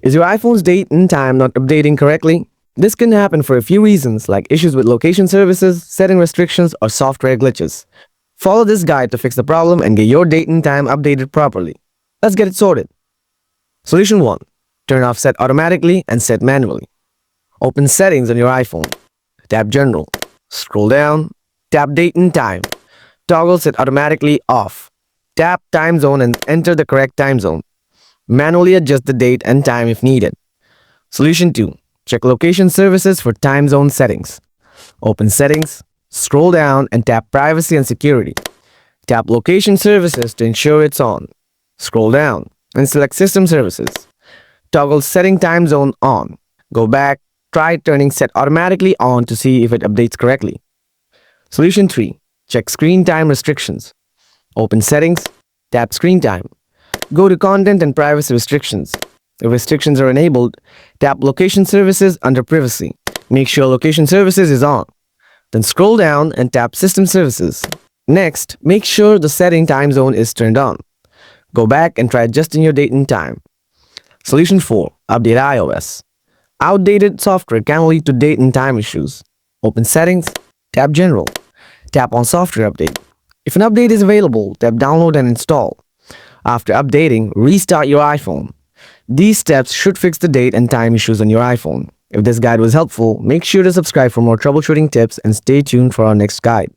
Is your iPhone's date and time not updating correctly? This can happen for a few reasons like issues with location services, setting restrictions, or software glitches. Follow this guide to fix the problem and get your date and time updated properly. Let's get it sorted. Solution 1. Turn off Set Automatically and Set Manually. Open Settings on your iPhone. Tap General. Scroll down. Tap Date and Time. Toggle Set Automatically off. Tap Time Zone and enter the correct time zone. Manually adjust the date and time if needed. Solution 2. Check Location Services for time zone settings. Open Settings, scroll down and tap Privacy and Security. Tap Location Services to ensure it's on. Scroll down and select System Services. Toggle Setting Time Zone on. Go back, try turning Set Automatically on to see if it updates correctly. Solution 3. Check Screen Time Restrictions. Open Settings, tap Screen Time. Go to Content and Privacy Restrictions. If restrictions are enabled, tap Location Services under Privacy. Make sure Location Services is on. Then scroll down and tap System Services. Next, make sure the setting time zone is turned on. Go back and try adjusting your date and time. Solution 4. Update iOS. Outdated software can lead to date and time issues. Open Settings, tap General. Tap on Software Update. If an update is available, tap Download and Install. After updating, restart your iPhone. These steps should fix the date and time issues on your iPhone. If this guide was helpful, make sure to subscribe for more troubleshooting tips and stay tuned for our next guide.